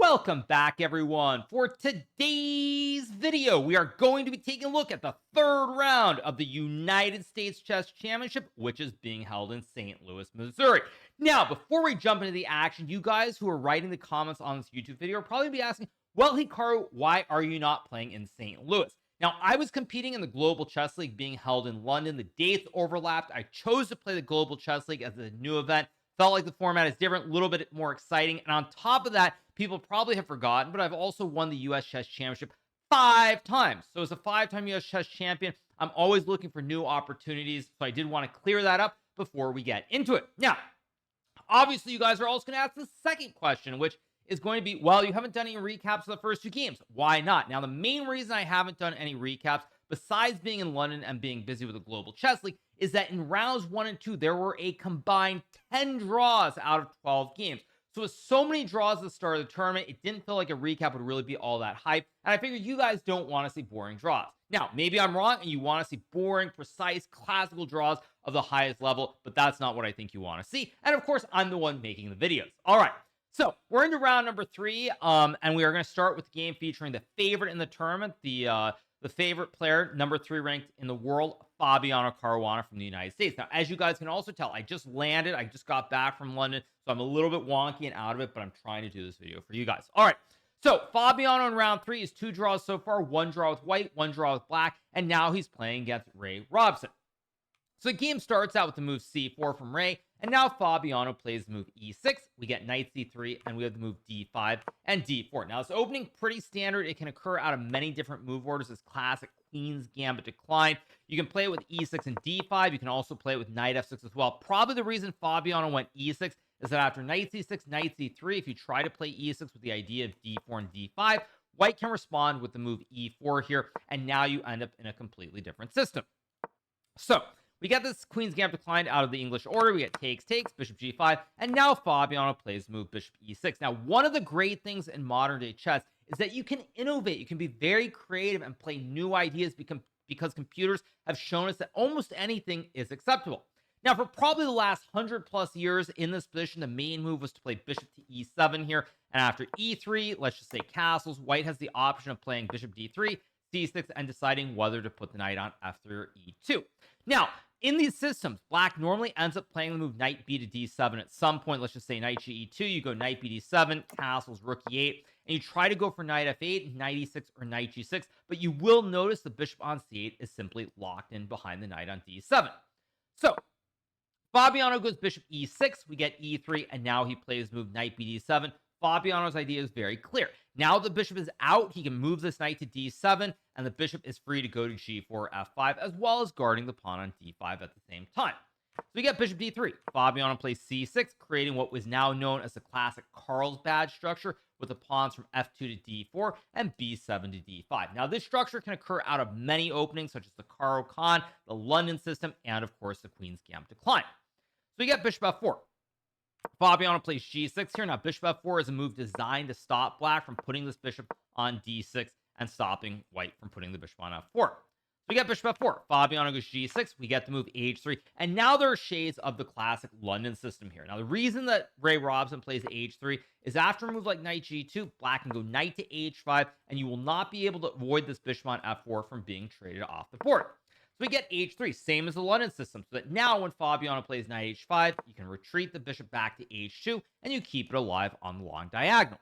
Welcome back, everyone. For today's video, we are going to be taking a look at the third round of the United States Chess Championship, which is being held in St. Louis, Missouri. Now, before we jump into the action, you guys who are writing the comments on this YouTube video are probably be asking, well, Hikaru, why are you not playing in St. Louis? Now, I was competing in the Global Chess League being held in London. The dates overlapped. I chose to play the Global Chess League as a new event. Felt like the format is different, a little bit more exciting. And on top of that, people probably have forgotten, but I've also won the US Chess Championship 5 times. So as a 5-time US Chess Champion, I'm always looking for new opportunities. So I did want to clear that up before we get into it. Now, obviously, you guys are also going to ask the second question, which is going to be, well, you haven't done any recaps of the first 2 games. Why not? Now, the main reason I haven't done any recaps, besides being in London and being busy with the Global Chess League, is that in rounds 1 and 2, there were a combined 10 draws out of 12 games. So with so many draws at the start of the tournament, it didn't feel like a recap would really be all that hype. And I figured you guys don't want to see boring draws. Now, maybe I'm wrong and you want to see boring, precise, classical draws of the highest level, but that's not what I think you want to see. And of course, I'm the one making the videos. All right. So we're into round number 3, and we are going to start with the game featuring the favorite in the tournament, the favorite player, number 3 ranked in the world, Fabiano Caruana from the United States. Now, as you guys can also tell, I just landed. I just got back from London, so I'm a little bit wonky and out of it, but I'm trying to do this video for you guys. All right, so Fabiano in round 3 is 2 draws so far, 1 draw with white, 1 draw with black, and now he's playing against Robson. So the game starts out with the move c4 from Ray, and now Fabiano plays the move e6. We get knight c3, and we have the move d5 and d4. Now, this opening pretty standard. It can occur out of many different move orders. This classic Queen's Gambit decline. You can play it with e6 and d5. You can also play it with knight f6 as well. Probably the reason Fabiano went e6 is that after knight c6, knight c3, if you try to play e6 with the idea of d4 and d5, white can respond with the move e4 here, and now you end up in a completely different system. So we get this Queen's Gambit declined out of the English order. We get takes, bishop g5, and now Fabiano plays the move bishop e6. Now, one of the great things in modern day chess is that you can innovate. You can be very creative and play new ideas because computers have shown us that almost anything is acceptable. Now, for probably the last 100+ years in this position, the main move was to play bishop to e7 here. And after e3, let's just say castles, white has the option of playing bishop d3, c6, and deciding whether to put the knight on f3 or e2. Now, in these systems, black normally ends up playing the move knight b to d7 at some point. Let's just say knight g e2, you go knight b d7, castles, rook e8, and you try to go for knight f8, knight e6, or knight g6, but you will notice the bishop on c8 is simply locked in behind the knight on d7. So Fabiano goes bishop e6, we get e3, and now he plays move knight b d7. Fabiano's idea is very clear. Now the bishop is out, he can move this knight to d7, and the bishop is free to go to g4, f5, as well as guarding the pawn on d5 at the same time. So we get bishop d3. Fabiano plays c6, creating what was now known as the classic Carlsbad structure, with the pawns from f2 to d4 and b7 to d5. Now, this structure can occur out of many openings, such as the Caro-Kann, the London system, and of course the Queen's Gambit decline. So we get bishop f4. Fabiano plays g6 here. Now, bishop f4 is a move designed to stop black from putting this bishop on d6 and stopping white from putting the bishop on f4. So we get bishop f4. Fabiano goes g6. We get the move h3. And now there are shades of the classic London system here. Now, the reason that Ray Robson plays h3 is after a move like knight g2, black can go knight to h5, and you will not be able to avoid this bishop on f4 from being traded off the board. So we get h3, same as the London system, so that now when Fabiano plays knight h5, you can retreat the bishop back to h2, and you keep it alive on the long diagonal.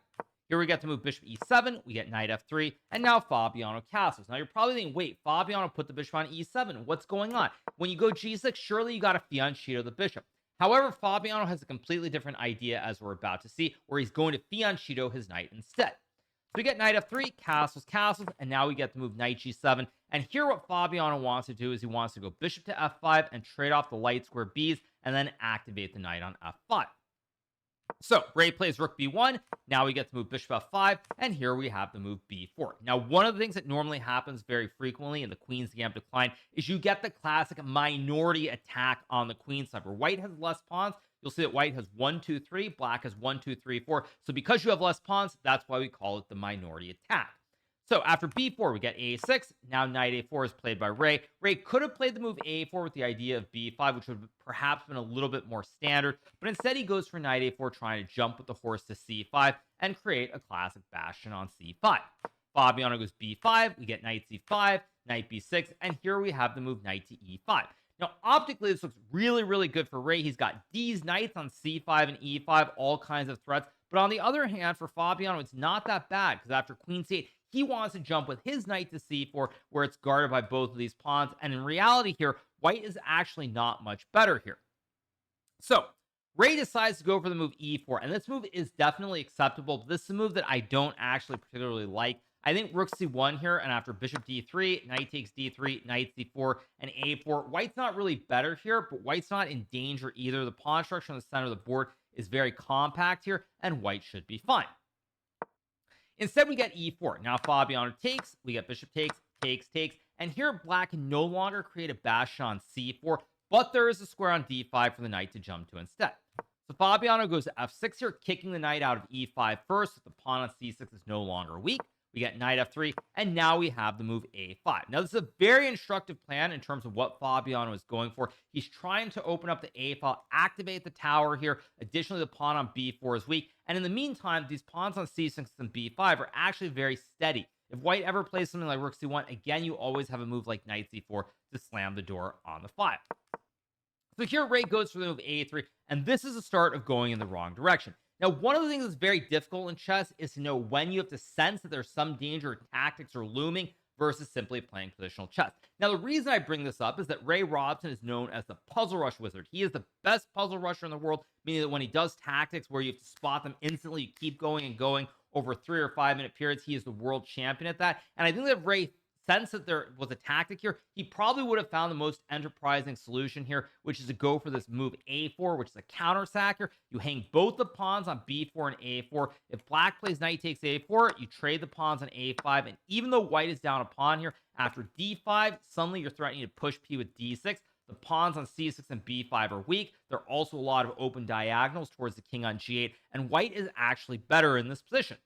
Here we get to move bishop e7, we get knight f3, and now Fabiano castles. Now you're probably thinking, wait, Fabiano put the bishop on e7, what's going on? When you go g6, surely you got to fianchetto the bishop. However, Fabiano has a completely different idea, as we're about to see, where he's going to fianchetto his knight instead. So we get knight f3, castles, and now we get to move knight g7. And here what Fabiano wants to do is he wants to go bishop to f5 and trade off the light square b's and then activate the knight on f5. So Ray plays rook b1. Now we get to move bishop f5, and here we have the move b4. Now, one of the things that normally happens very frequently in the Queen's Gambit decline is you get the classic minority attack on the queen side, where white has less pawns. You'll see that white has 1, 2, 3, black has 1, 2, 3, 4. So because you have less pawns, that's why we call it the minority attack. So after b4, we get a6. Now knight a4 is played by Ray. Ray could have played the move a4 with the idea of b5, which would have perhaps been a little bit more standard, but instead he goes for knight a4, trying to jump with the horse to c5 and create a classic bastion on c5. Fabiano goes b5, we get knight c5, knight b6, and here we have the move knight to e5. Now, optically, this looks really, really good for Ray. He's got these knights on c5 and e5, all kinds of threats. But on the other hand, for Fabiano, it's not that bad, because after queen c8, he wants to jump with his knight to c4, where it's guarded by both of these pawns. And in reality here, white is actually not much better here. So Ray decides to go for the move e4, and this move is definitely acceptable, but this is a move that I don't actually particularly like. I think rook c1 here, and after bishop d3, knight takes d3, knight c4, and a4. White's not really better here, but white's not in danger either. The pawn structure on the center of the board is very compact here, and white should be fine. Instead, we get e4. Now Fabiano takes, we get bishop takes, takes, and here black can no longer create a bastion on c4, but there is a square on d5 for the knight to jump to instead. So Fabiano goes to f6 here, kicking the knight out of e5 first. The pawn on c6 is no longer weak. We get knight f3, and now we have the move a5. Now, this is a very instructive plan in terms of what Fabiano is going for. He's trying to open up the a file, activate the tower here. Additionally, the pawn on b4 is weak. And in the meantime, these pawns on c6 and b5 are actually very steady. If white ever plays something like rook c1, again, you always have a move like knight c4 to slam the door on the file. So here, Ray goes for the move a3, and this is the start of going in the wrong direction. Now, one of the things that's very difficult in chess is to know when you have to sense that there's some danger or tactics are looming versus simply playing positional chess. Now, the reason I bring this up is that Ray Robson is known as the puzzle rush wizard. He is the best puzzle rusher in the world, meaning that when he does tactics where you have to spot them instantly, you keep going and going over 3 or 5 minute periods, he is the world champion at that. And I think that Ray sensed that there was a tactic here. He probably would have found the most enterprising solution here, which is to go for this move a4, which is a counter sack here. You hang both the pawns on b4 and a4. If black plays knight takes a4, you trade the pawns on a5, and even though white is down a pawn here, after d5, suddenly you're threatening to push p with d6. The pawns on c6 and b5 are weak. There are also a lot of open diagonals towards the king on g8, and white is actually better in this position.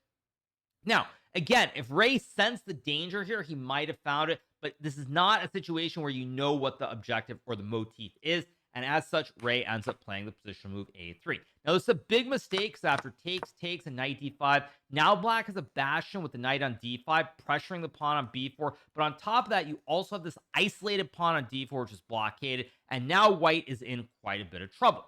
Now, again, if Ray sensed the danger here, he might have found it, but this is not a situation where you know what the objective or the motif is, and as such, Ray ends up playing the position move a3. Now, this is a big mistake, because after takes, and knight d5, now black has a bastion with the knight on d5, pressuring the pawn on b4, but on top of that, you also have this isolated pawn on d4, which is blockaded, and now white is in quite a bit of trouble.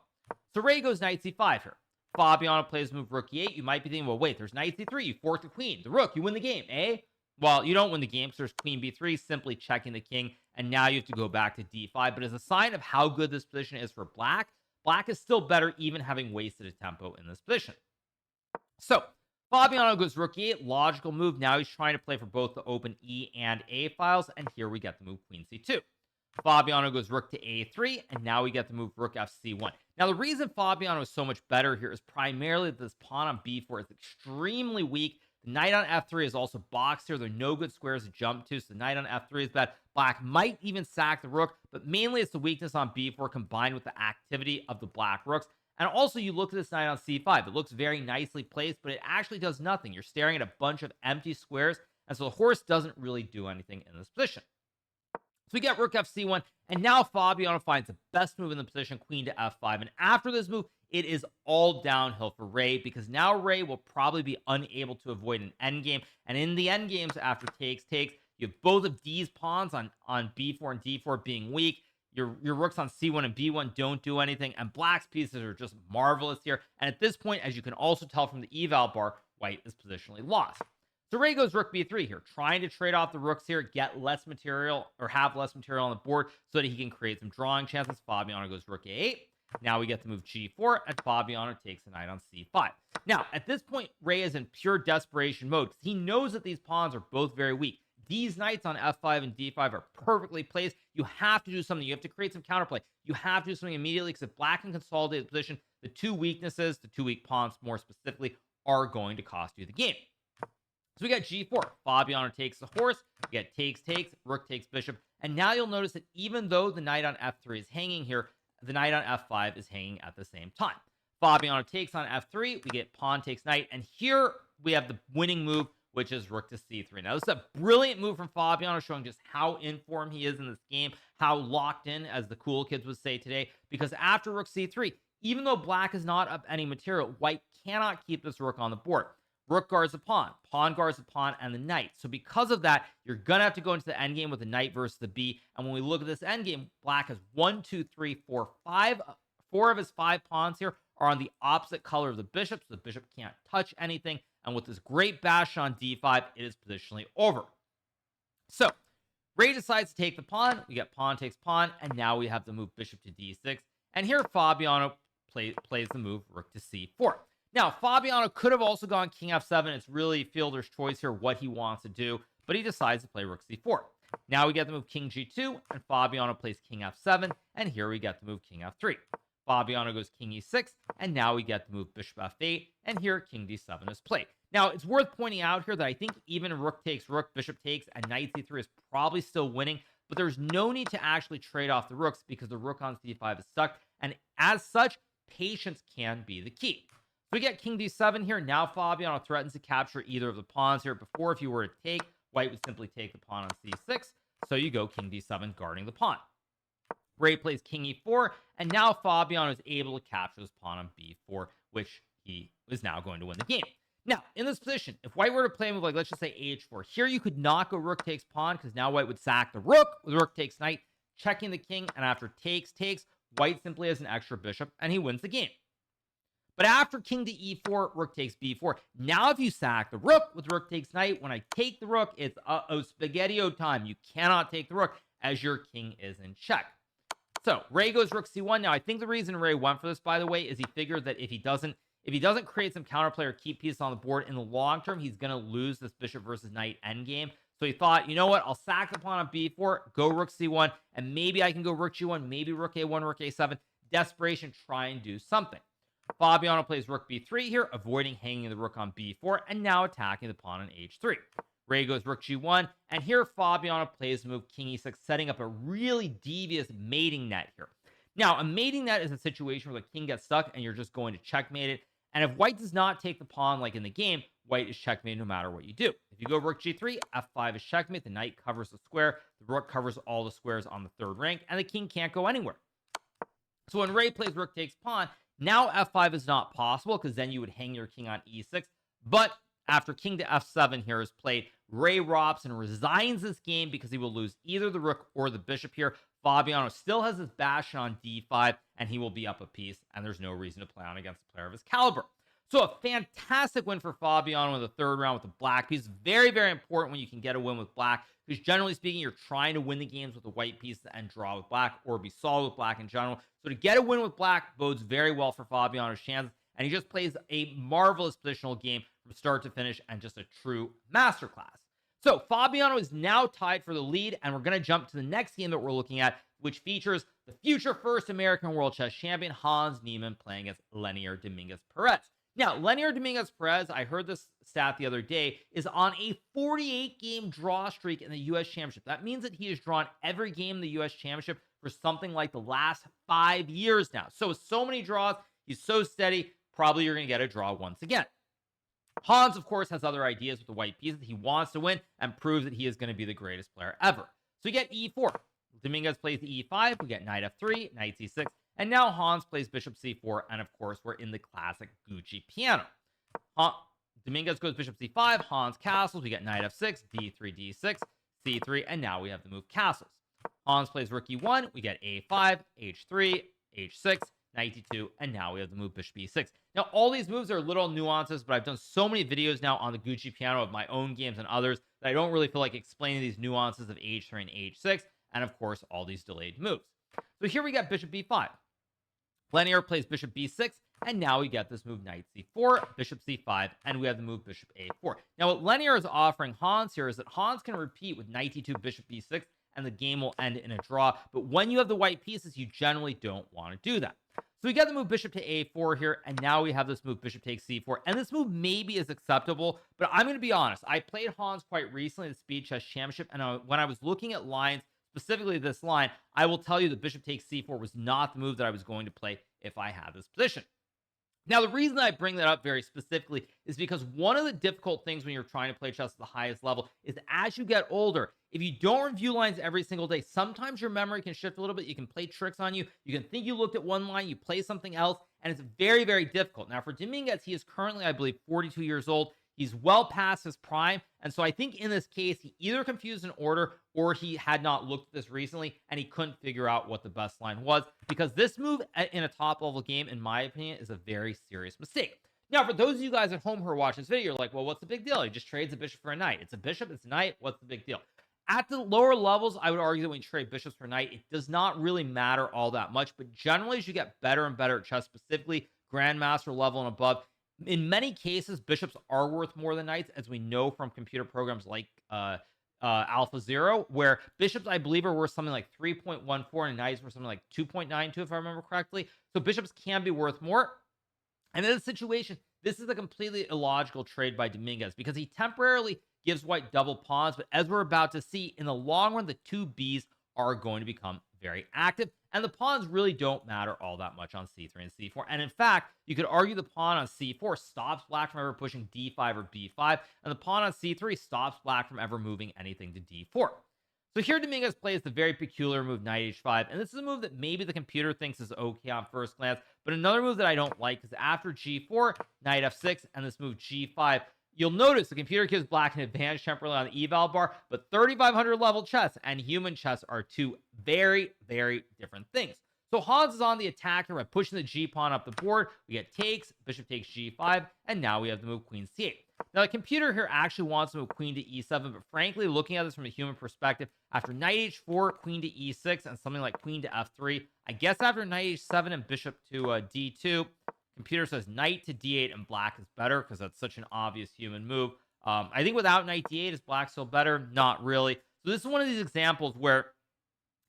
So Ray goes knight c5 here. Fabiano plays move rook e8. You might be thinking, well, wait, there's knight c3. You fork the queen. The rook, you win the game, eh? Well, you don't win the game, because there's queen b3, simply checking the king, and now you have to go back to d5. But as a sign of how good this position is for black, black is still better, even having wasted a tempo in this position. So Fabiano goes rook e8, logical move. Now he's trying to play for both the open e and a files, and here we get the move queen c2. Fabiano goes rook to a3, and now we get the move rook fc1. Now, the reason Fabiano is so much better here is primarily that this pawn on b4 is extremely weak. The knight on f3 is also boxed here. There are no good squares to jump to, so the knight on f3 is bad. Black might even sack the rook, but mainly it's the weakness on b4 combined with the activity of the black rooks. And also, you look at this knight on c5. It looks very nicely placed, but it actually does nothing. You're staring at a bunch of empty squares, and so the horse doesn't really do anything in this position. So we get rook fc1, and now Fabiano finds the best move in the position, queen to f5. And after this move, it is all downhill for Ray, because now Ray will probably be unable to avoid an endgame. And in the endgames, after takes, you have both of these pawns on b4 and d4 being weak. Your rooks on c1 and b1 don't do anything, and black's pieces are just marvelous here. And at this point, as you can also tell from the eval bar, white is positionally lost. So Ray goes rook b3 here, trying to trade off the rooks here, get less material, or have less material on the board so that he can create some drawing chances. Fabiano goes rook a8. Now we get the move g4, and Fabiano takes the knight on c5. Now, at this point, Ray is in pure desperation mode, because he knows that these pawns are both very weak. These knights on f5 and d5 are perfectly placed. You have to do something. You have to create some counterplay. You have to do something immediately, because if black can consolidate the position, the two weaknesses, the two weak pawns more specifically, are going to cost you the game. So we got g4. Fabiano takes the horse. We get takes, rook takes bishop. And now you'll notice that even though the knight on f3 is hanging here, the knight on f5 is hanging at the same time. Fabiano takes on f3. We get pawn takes knight. And here we have the winning move, which is rook to c3. Now, this is a brilliant move from Fabiano, showing just how in form he is in this game, how locked in, as the cool kids would say today, because after rook c3, even though black is not up any material, white cannot keep this rook on the board. Rook guards the pawn guards the pawn, and the knight. So because of that, you're going to have to go into the endgame with the knight versus the b. And when we look at this endgame, black has 1, 2, 3, 4, 5. 4 of his 5 pawns here are on the opposite color of the bishop, so the bishop can't touch anything. And with this great bash on d5, it is positionally over. So Ray decides to take the pawn. We get pawn takes pawn, and now we have the move bishop to d6. And here Fabiano plays the move rook to c4. Now, Fabiano could have also gone king f7. It's really fielder's choice here what he wants to do, but he decides to play rook c4. Now we get the move king g2, and Fabiano plays king f7, and here we get the move king f3. Fabiano goes king e6, and now we get the move bishop f8, and here king d7 is played. Now, it's worth pointing out here that I think even rook takes rook, bishop takes, and knight c3 is probably still winning, but there's no need to actually trade off the rooks because the rook on c5 is stuck, and as such, patience can be the key. So we get king d7 here. Now Fabiano threatens to capture either of the pawns here. Before, if you were to take, white would simply take the pawn on c6. So you go king d7, guarding the pawn. Ray plays king e4, and now Fabiano is able to capture this pawn on b4, which he is now going to win the game. Now, in this position, if white were to play a move like, let's just say h4, here you could not go rook takes pawn, because now white would sack the rook with rook takes knight, checking the king, and after takes, white simply has an extra bishop, and he wins the game. But after king to e4, rook takes b4. Now if you sack the rook with rook takes knight, when I take the rook, it's spaghetti-o time. You cannot take the rook as your king is in check. So Ray goes rook c1. Now I think the reason Ray went for this, by the way, is he figured that if he doesn't create some counterplay or keep pieces on the board in the long term, he's going to lose this bishop versus knight endgame. So he thought, you know what, I'll sack the pawn on b4, go rook c1, and maybe I can go rook g1, maybe rook a1, rook a7. Desperation, try and do something. Fabiano plays rook b3 here, avoiding hanging the rook on b4, and now attacking the pawn on h3. Ray goes rook g1, and here Fabiano plays the move king e6, setting up a really devious mating net here. Now, a mating net is a situation where the king gets stuck, and you're just going to checkmate it. And if white does not take the pawn like in the game, white is checkmated no matter what you do. If you go rook g3, f5 is checkmate, the knight covers the square, the rook covers all the squares on the third rank, and the king can't go anywhere. So when Ray plays rook takes pawn, now f5 is not possible, because then you would hang your king on e6. But after king to f7 here is played, Ray Robson resigns this game because he will lose either the rook or the bishop here. Fabiano still has his bastion on d5, and he will be up a piece, and there's no reason to play on against a player of his caliber. So a fantastic win for Fabiano in the third round with the black piece. Very, very important when you can get a win with black, because generally speaking, you're trying to win the games with the white piece and draw with black, or be solid with black in general. So to get a win with black bodes very well for Fabiano's chances, and he just plays a marvelous positional game from start to finish, and just a true masterclass. So Fabiano is now tied for the lead, and we're going to jump to the next game that we're looking at, which features the future first American World Chess Champion, Hans Niemann, playing against Lenier Dominguez Perez. Now, Lenier Dominguez Perez, I heard this stat the other day, is on a 48-game draw streak in the U.S. Championship. That means that he has drawn every game in the U.S. Championship for something like the last 5 years now. So many draws. He's so steady. Probably you're going to get a draw once again. Hans, of course, has other ideas with the white pieces. He wants to win and proves that he is going to be the greatest player ever. So you get e4. Dominguez plays the e5. We get knight f3, knight c6. And now Hans plays bishop c4, and of course, we're in the classic Gucci piano. Dominguez goes bishop c5, Hans castles, we get knight f6, d3, d6, c3, and now we have the move castles. Hans plays rook e1, we get a5, h3, h6, knight d2, and now we have the move bishop e6. Now, all these moves are little nuances, but I've done so many videos now on the Gucci piano of my own games and others that I don't really feel like explaining these nuances of h3 and h6, and of course, all these delayed moves. So here we got bishop b5. Lenier plays bishop b6, and now we get this move knight c4, bishop c5, and we have the move bishop a4. Now, what Lenier is offering Hans here is that Hans can repeat with knight d2, bishop b6, and the game will end in a draw. But when you have the white pieces, you generally don't want to do that. So we get the move bishop to a4 here, and now we have this move bishop takes c4. And this move maybe is acceptable, but I'm going to be honest. I played Hans quite recently at the Speed Chess Championship, and when I was looking at lines, specifically this line, I will tell you that bishop takes c4 was not the move that I was going to play if I had this position. Now, the reason I bring that up very specifically is because one of the difficult things when you're trying to play chess at the highest level is as you get older, if you don't review lines every single day, sometimes your memory can shift a little bit. You can play tricks on you. You can think you looked at one line, you play something else, and it's very, very difficult. Now, for Dominguez, he is currently, I believe, 42 years old. He's well past his prime. And so I think in this case, he either confused an order or he had not looked at this recently and he couldn't figure out what the best line was, because this move in a top level game, in my opinion, is a very serious mistake. Now, for those of you guys at home who are watching this video, you're like, well, what's the big deal? He just trades a bishop for a knight. It's a bishop, it's a knight. What's the big deal? At the lower levels, I would argue that when you trade bishops for knight, it does not really matter all that much. But generally, as you get better and better at chess, specifically grandmaster level and above, in many cases, bishops are worth more than knights, as we know from computer programs like AlphaZero, where bishops, I believe, are worth something like 3.14 and knights were something like 2.92, if I remember correctly. So bishops can be worth more. And in this situation, this is a completely illogical trade by Dominguez because he temporarily gives white double pawns, but as we're about to see, in the long run, the two Bs are going to become very active, and the pawns really don't matter all that much on c3 and c4. And in fact, you could argue the pawn on c4 stops black from ever pushing d5 or b5, and the pawn on c3 stops black from ever moving anything to d4. So here Dominguez plays the very peculiar move knight h5, and this is a move that maybe the computer thinks is okay on first glance, but another move that I don't like is after g4, knight f6, and this move g5, you'll notice the computer gives black an advantage temporarily on the eval bar, but 3,500 level chess and human chess are two very, very different things. So Hans is on the attack here by pushing the g-pawn up the board. We get takes, bishop takes g5, and now we have the move queen c8. Now, the computer here actually wants to move queen to e7, but frankly, looking at this from a human perspective, after knight h4, queen to e6, and something like queen to f3, I guess after knight h7 and bishop to d2, computer says knight to d8 and black is better because that's such an obvious human move. I think without knight d8, is black still better? Not really. So this is one of these examples where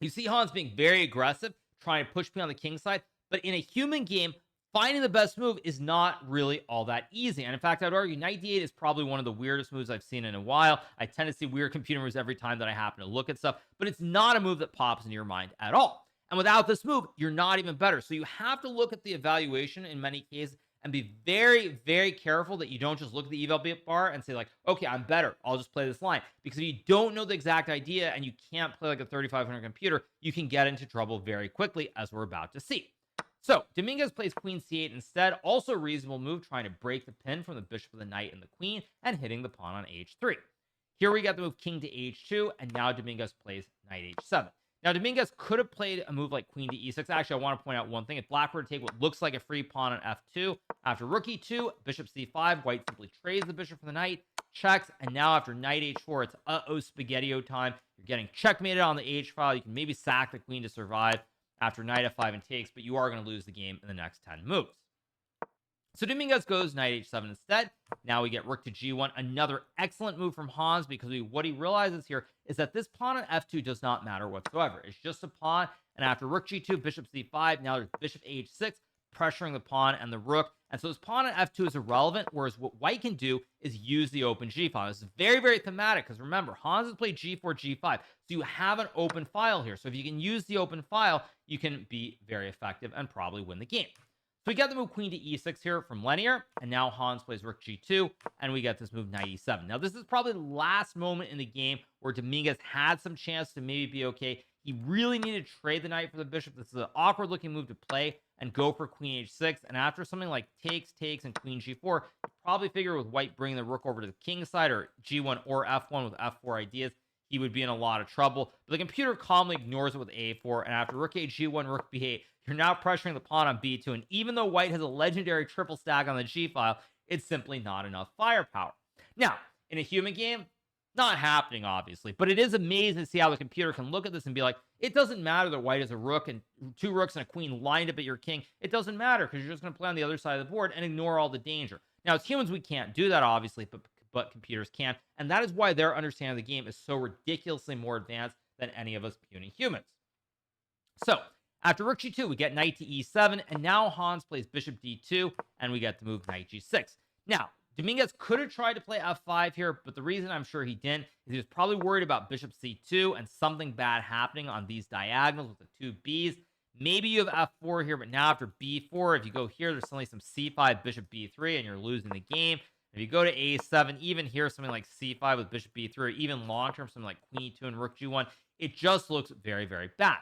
you see Hans being very aggressive, trying to push me on the king side, but in a human game, finding the best move is not really all that easy. And in fact, I'd argue knight d8 is probably one of the weirdest moves I've seen in a while. I tend to see weird computer moves every time that I happen to look at stuff, but it's not a move that pops into your mind at all. And without this move, you're not even better. So you have to look at the evaluation in many cases and be very, very careful that you don't just look at the eval bar and say like, okay, I'm better, I'll just play this line. Because if you don't know the exact idea and you can't play like a 3,500 computer, you can get into trouble very quickly, as we're about to see. So Dominguez plays queen c8 instead. Also a reasonable move, trying to break the pin from the bishop of the knight and the queen and hitting the pawn on h3. Here we got the move king to h2, and now Dominguez plays knight h7. Now, Dominguez could have played a move like queen to e6. Actually, I want to point out one thing. If black were to take what looks like a free pawn on f2, after rook e2, bishop c5, white simply trades the bishop for the knight, checks, and now after knight h4, it's uh-oh spaghetti-o time. You're getting checkmated on the h file. You can maybe sack the queen to survive after knight f5 and takes, but you are going to lose the game in the next 10 moves. So Dominguez goes knight h7 instead. Now we get rook to g1, another excellent move from Hans, because what he realizes here is that this pawn on f2 does not matter whatsoever. It's just a pawn, and after rook g2, bishop c5, now there's bishop h6, pressuring the pawn and the rook, and so this pawn on f2 is irrelevant, whereas what white can do is use the open g file. This is very, very thematic, because remember, Hans has played g4, g5, so you have an open file here. So if you can use the open file, you can be very effective and probably win the game. So we get the move queen to e6 here from Linear, and now Hans plays rook g2, and we get this move knight e7. Now, this is probably the last moment in the game where Dominguez had some chance to maybe be okay. He really needed to trade the knight for the bishop. This is an awkward-looking move to play and go for queen h6, and after something like takes, and queen g4, you probably figure with white bringing the rook over to the king side, or g1 or f1 with f4 ideas, he would be in a lot of trouble. But the computer calmly ignores it with a4, and after rook a g1, rook b8, you're now pressuring the pawn on b2, and even though white has a legendary triple stack on the g file, it's simply not enough firepower. Now, in a human game, not happening, obviously, but it is amazing to see how the computer can look at this and be like, it doesn't matter that white has a rook and two rooks and a queen lined up at your king. It doesn't matter, because you're just going to play on the other side of the board and ignore all the danger. Now, as humans, we can't do that, obviously, but computers can, and that is why their understanding of the game is so ridiculously more advanced than any of us puny humans. So, after rook g2, we get knight to e7, and now Hans plays bishop d2, and we get the move knight g6. Now, Dominguez could have tried to play f5 here, but the reason I'm sure he didn't is he was probably worried about bishop c2 and something bad happening on these diagonals with the two Bs. Maybe you have f4 here, but now after b4, if you go here, there's suddenly some c5, bishop b3, and you're losing the game. If you go to a7, even here, something like c5 with bishop b3, or even long-term, something like queen e2 and rook g1, it just looks very, very bad.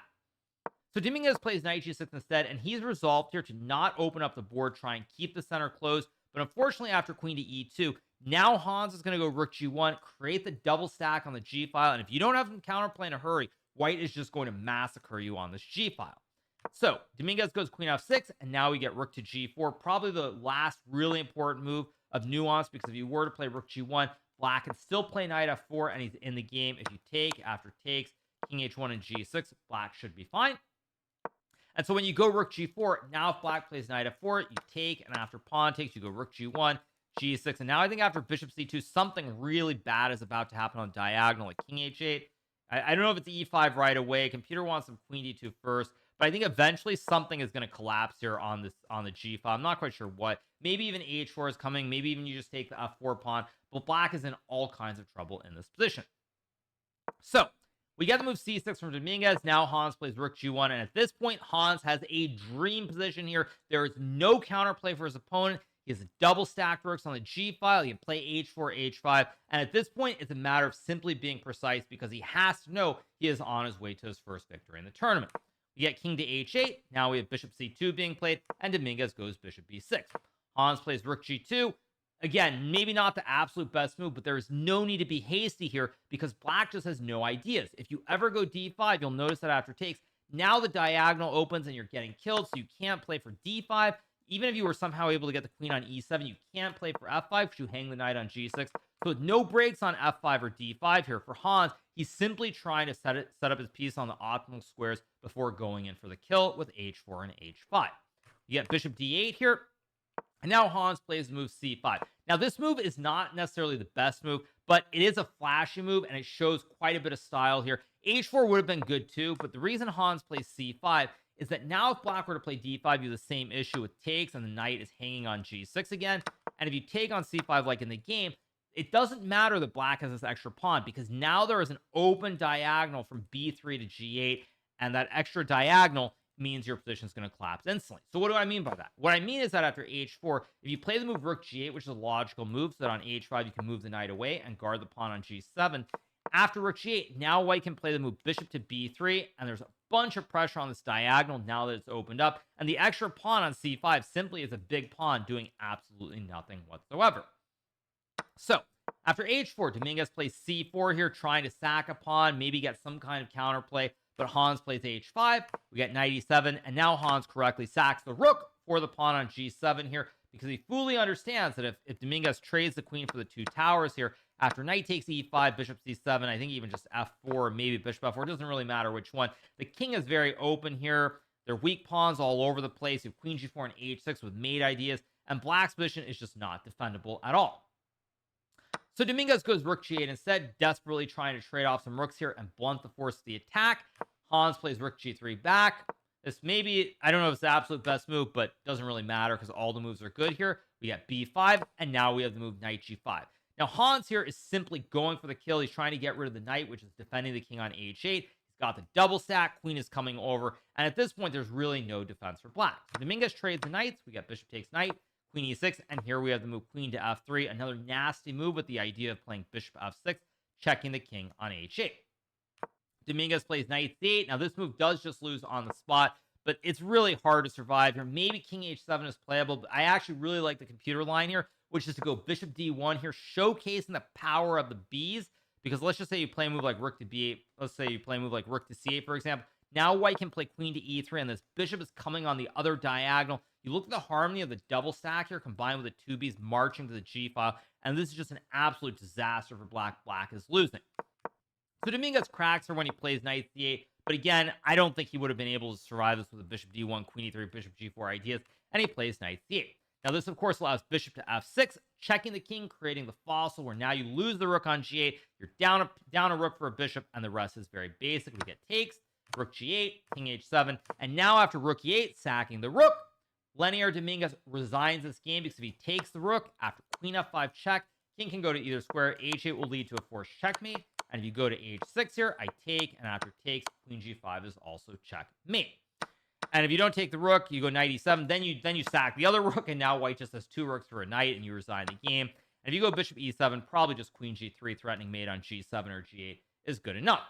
So Dominguez plays knight g6 instead, and he's resolved here to not open up the board, try and keep the center closed. But unfortunately, after queen to e2, now Hans is going to go rook g1, create the double stack on the g file. And if you don't have some counterplay in a hurry, white is just going to massacre you on this g file. So Dominguez goes queen f6, and now we get rook to g4. Probably the last really important move of nuance, because if you were to play rook g1, black can still play knight f4, and he's in the game. If you take after takes, king h1 and g6, black should be fine. And so when you go rook g4, now if black plays knight f4, you take, and after pawn takes, you go rook g1, g6. And now I think after bishop c2, something really bad is about to happen on diagonal, like king h8. I don't know if it's e5 right away. Computer wants some queen d2 first, but I think eventually something is going to collapse here on the g file. I'm not quite sure what. Maybe even h4 is coming. Maybe even you just take the f4 pawn. But black is in all kinds of trouble in this position. So we get the move c6 from Dominguez. Now Hans plays rook g1. And at this point, Hans has a dream position here. There is no counterplay for his opponent. He has a double stacked rooks on the g file. He can play h4, h5. And at this point, it's a matter of simply being precise, because he has to know he is on his way to his first victory in the tournament. We get king to h8. Now we have bishop c2 being played, and Dominguez goes bishop b6. Hans plays rook g2. Again, maybe not the absolute best move, but there is no need to be hasty here, because black just has no ideas. If you ever go d5, you'll notice that after takes, now the diagonal opens and you're getting killed, so you can't play for d5. Even if you were somehow able to get the queen on e7, you can't play for f5 because you hang the knight on g6. So with no breaks on f5 or d5 here for Hans, he's simply trying to set up his piece on the optimal squares before going in for the kill with h4 and h5. You get bishop d8 here. And now Hans plays the move c5. Now, this move is not necessarily the best move, but it is a flashy move, and it shows quite a bit of style here. h4 would have been good too, but the reason Hans plays c5 is that now if black were to play d5, you have the same issue with takes, and the knight is hanging on g6 again. And if you take on c5 like in the game, it doesn't matter that black has this extra pawn, because now there is an open diagonal from b3 to g8, and that extra diagonal means your position is going to collapse instantly. So what do I mean by that? What I mean is that after h4, if you play the move rook g8, which is a logical move, so that on h5 you can move the knight away and guard the pawn on g7, after rook g8, now white can play the move bishop to b3, and there's a bunch of pressure on this diagonal now that it's opened up, and the extra pawn on c5 simply is a big pawn doing absolutely nothing whatsoever. So after h4, Dominguez plays c4 here, trying to sack a pawn, maybe get some kind of counterplay, but Hans plays h5. We get knight e7, and now Hans correctly sacks the rook for the pawn on g7 here, because he fully understands that if Dominguez trades the queen for the two towers here, after knight takes e5, bishop c7, I think even just f4, maybe bishop f4, it doesn't really matter which one. The king is very open here. There are weak pawns all over the place. You have queen g4 and h6 with mate ideas, and black's position is just not defendable at all. So Dominguez goes rook g8 instead, desperately trying to trade off some rooks here and blunt the force of the attack. Hans plays rook g3 back. This maybe, I don't know if it's the absolute best move, but doesn't really matter because all the moves are good here. We got b5, and now we have the move knight g5. Now Hans here is simply going for the kill. He's trying to get rid of the knight, which is defending the king on h8. He's got the double stack. Queen is coming over. And at this point, there's really no defense for black. So Dominguez trades the knights. We got bishop takes knight, queen e6, and here we have the move queen to f3. Another nasty move with the idea of playing bishop f6, checking the king on h8. Dominguez plays knight c8. Now, this move does just lose on the spot, but it's really hard to survive here. Maybe king h7 is playable, but I actually really like the computer line here, which is to go bishop d1 here, showcasing the power of the b's, because let's just say you play a move like rook to b8. Let's say you play a move like rook to c8, for example. Now white can play queen to e3, and this bishop is coming on the other diagonal. You look at the harmony of the double stack here, combined with the two b's marching to the g file, and this is just an absolute disaster for black. Black is losing. So Dominguez cracks her when he plays knight c8, but again, I don't think he would have been able to survive this with a bishop d1, queen e3, bishop g4 ideas, and he plays knight c8. Now this, of course, allows bishop to f6, checking the king, creating the fossil, where now you lose the rook on g8, you're down a rook for a bishop, and the rest is very basic. We get takes, rook g8, king h7, and now after rook e8, sacking the rook, Linear Dominguez resigns this game, because if he takes the rook, after queen f5 check, king can go to either square, h8 will lead to a forced checkmate, and if you go to h6 here, I take, and after takes, queen g5 is also checkmate. And if you don't take the rook, you go knight e7. Then you sack the other rook, and now white just has 2 rooks for a knight, and you resign the game. And if you go bishop e7, probably just queen g3, threatening mate on g7 or g8 is good enough.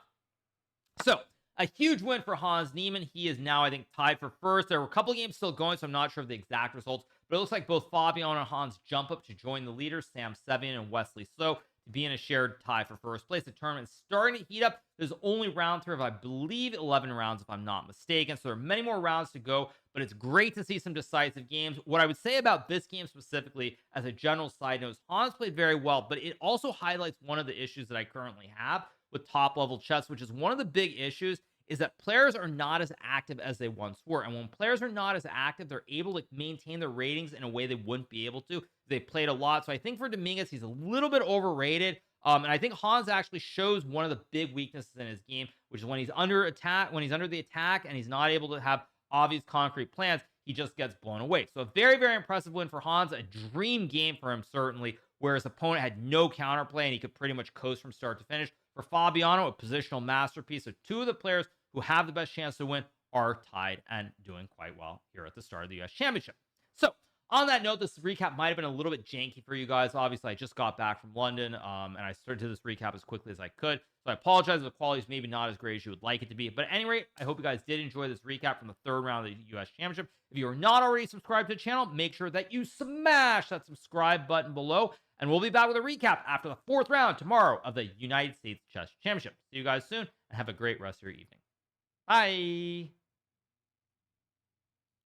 So, a huge win for Hans Niemann. He is now, I think, tied for first. There were a couple games still going, so I'm not sure of the exact results. But it looks like both Fabian and Hans jump up to join the leaders, Sam Sevian and Wesley So, to be in a shared tie for first place. The tournament's starting to heat up. There's only round 3 of, I believe, 11 rounds, if I'm not mistaken. So there are many more rounds to go, but it's great to see some decisive games. What I would say about this game specifically, as a general side note, is Hans played very well, but it also highlights one of the issues that I currently have with top-level chess, which is one of the big issues is that players are not as active as they once were. And when players are not as active, they're able to maintain their ratings in a way they wouldn't be able to. They played a lot. So I think for Dominguez, he's a little bit overrated. And I think Hans actually shows one of the big weaknesses in his game, which is when he's under attack, when he's under the attack and he's not able to have obvious concrete plans, he just gets blown away. So a very, very impressive win for Hans. A dream game for him, certainly, where his opponent had no counterplay and he could pretty much coast from start to finish. For Fabiano, a positional masterpiece. So 2 of the players who have the best chance to win are tied and doing quite well here at the start of the U.S. Championship. So, on that note, this recap might have been a little bit janky for you guys. Obviously, I just got back from London, and I started to this recap as quickly as I could. So I apologize if the quality is maybe not as great as you would like it to be. But at any rate, I hope you guys did enjoy this recap from the 3rd round of the U.S. Championship. If you are not already subscribed to the channel, make sure that you smash that subscribe button below. And we'll be back with a recap after the 4th round tomorrow of the United States Chess Championship. See you guys soon, and have a great rest of your evening. Bye!